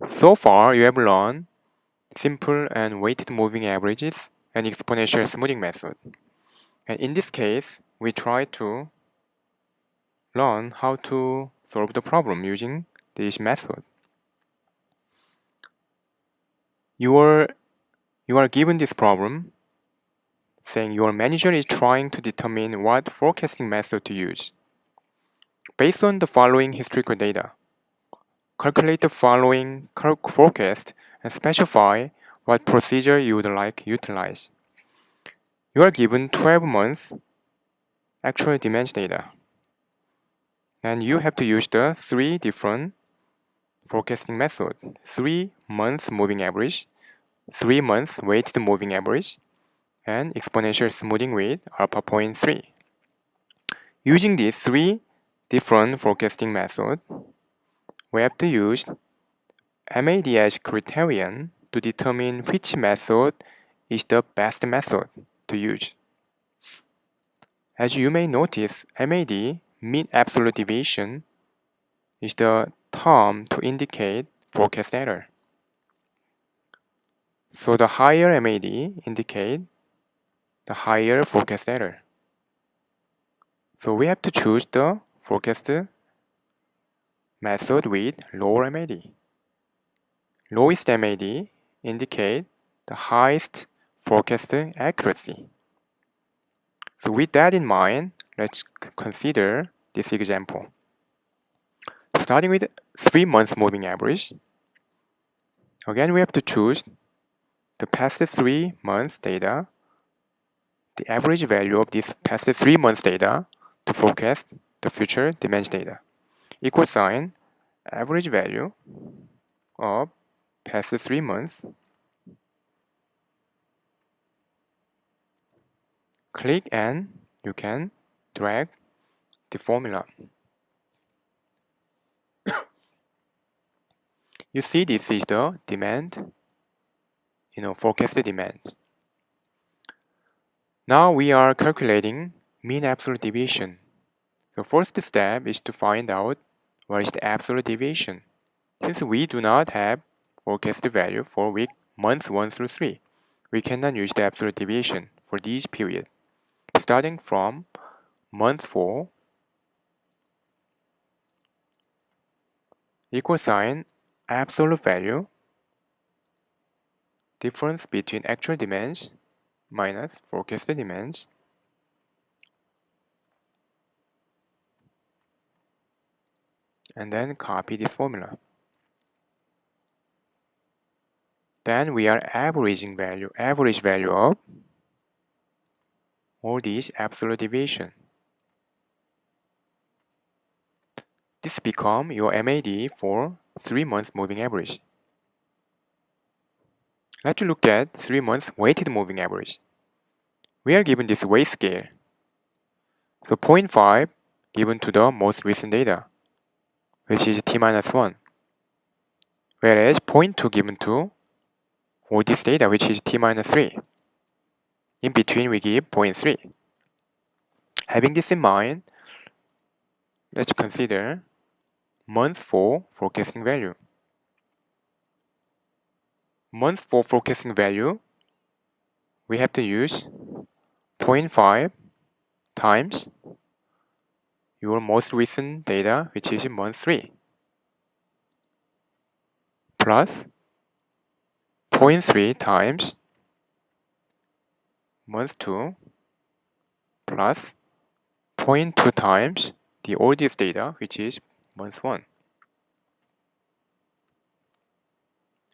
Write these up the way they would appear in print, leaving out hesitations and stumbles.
So far, you have learned simple and weighted moving averages and exponential smoothing method. And in this case, we try to learn how to solve the problem using this method. You are given this problem saying your manager is trying to determine what forecasting method to use. Based on the following historical data, calculate the following forecast and specify what procedure you would like to utilize. You are given 12 months actual demand data, and you have to use the three different forecasting methods: 3-month moving average, 3-month weighted moving average, and exponential smoothing with alpha 0.3. Using these three different forecasting methods, we have to use MAD as criterion to determine which method is the best method to use. As you may notice, MAD, mean absolute deviation, is the term to indicate forecast error. So the higher MAD indicate the higher forecast error. So we have to choose the forecast method with lower MAD. Lowest MAD indicate the highest forecast accuracy. So with that in mind, let's consider this example. Starting with 3 months moving average, again we have to choose the past 3 months data, the average value of this past 3 months data to forecast the future demand data. Equal sign average value of past 3 months. Click and you can drag the formula. You see this is the demand, forecasted demand. Now we are calculating mean absolute deviation. The first step is to find out what is the absolute deviation. Since we do not have forecasted value for months 1 through 3, we cannot use the absolute deviation for these periods. Starting from month 4, equal sign absolute value, difference between actual demands minus forecasted demands, and then copy this formula. Then we are average value of all these absolute deviation. This become your MAD for 3 months moving average. Let's look at 3 months weighted moving average. We are given this weight scale. So 0.5 given to the most recent data, which is T-1, whereas 0.2 given to all this data, which is T-3. In between, we give 0.3. Having this in mind, let's consider month 4 forecasting value. Month 4 forecasting value, we have to use 0.5 times your most recent data, which is month 3, plus 0.3 times month 2, plus 0.2 times the oldest data, which is month 1.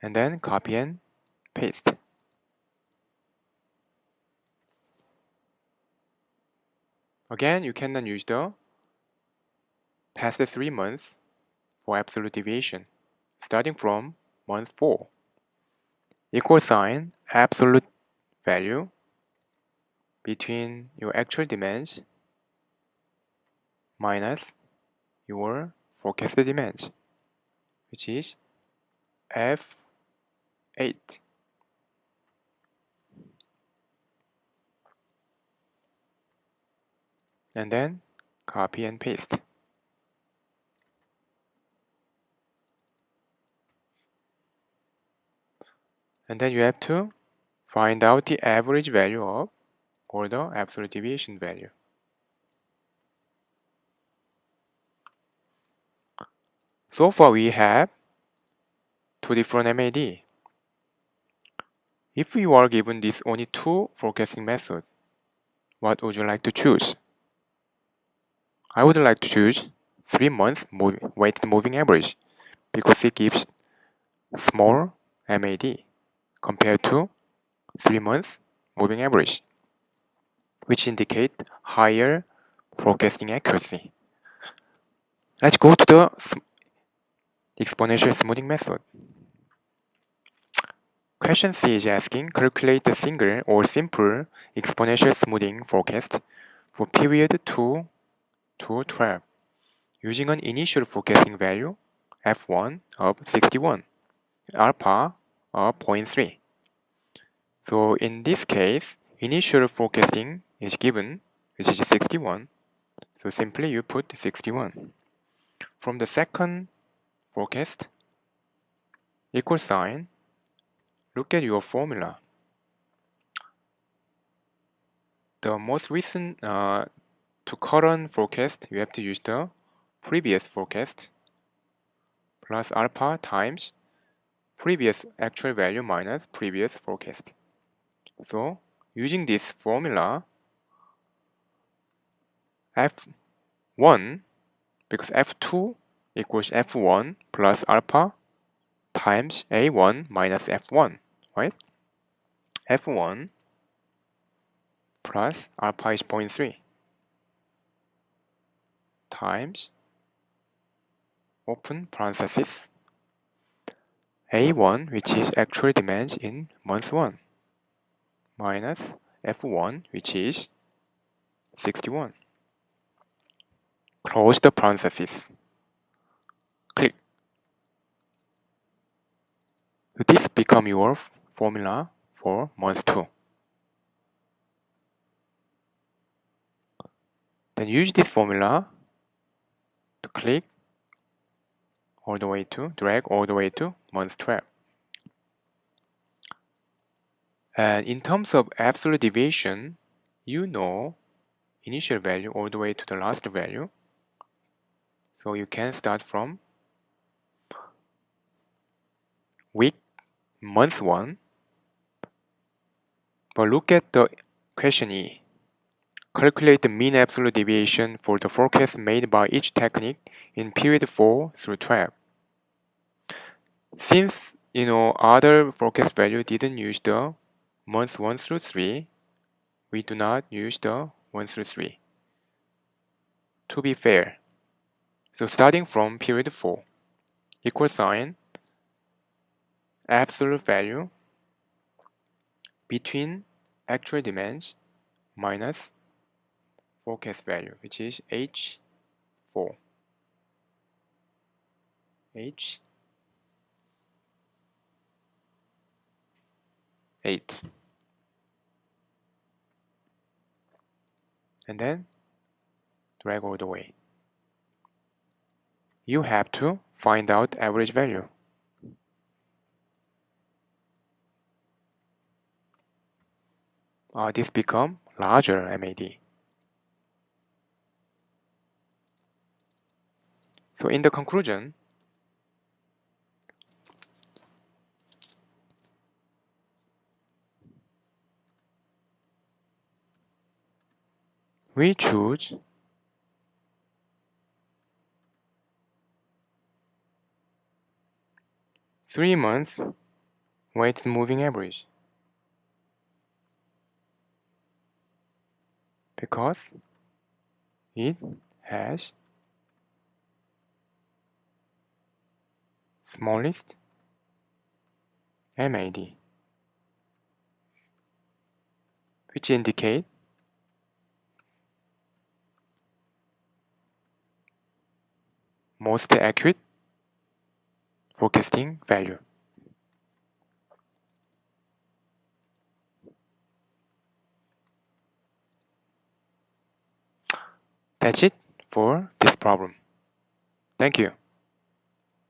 And then copy and paste. Again, you cannot use the past 3 months for absolute deviation, starting from month 4. Equal sign absolute value between your actual demands minus your forecasted demands, which is F8. And then copy and paste. And then you have to find out the average value of or the absolute deviation value. So far we have two different MAD. If you are given these only two forecasting methods, what would you like to choose? I would like to choose 3-month weighted moving average because it gives small MAD compared to 3 months moving average, which indicate higher forecasting accuracy. Let's go to the exponential smoothing method. Question C is asking, calculate the single or simple exponential smoothing forecast for period 2 to 12 using an initial forecasting value f1 of 61, alpha of 0.3. So in this case, initial forecasting is given, which is 61. So simply you put 61. From the second forecast, equal sign, look at your formula. The most recent to current forecast, you have to use the previous forecast plus alpha times previous actual value minus previous forecast. So using this formula, f1, because f2 equals f1 plus alpha times a1 minus f1, right? f1 plus alpha is 0.3 times open parenthesis a1, which is actual demands in month 1, minus f1, which is 61. Close the parenthesis. Click. This become your formula for month 2. Then use this formula to click all the way to, drag all the way to month 12. And in terms of absolute deviation, you know initial value all the way to the last value. So you can start from month 1. But look at the question E. Calculate the mean absolute deviation for the forecast made by each technique in period 4 through 12. Since other forecast value didn't use the month 1 through 3, we do not use the 1 through 3 to be fair. So starting from period 4, equal sign, absolute value between actual demands minus forecast value, which is H4. H8. And then drag all the way. You have to find out average value. This become larger MAD. So in the conclusion, we choose three-month weighted moving average because it has smallest MAD, which indicate most accurate forecasting value. That's it for this problem. Thank you.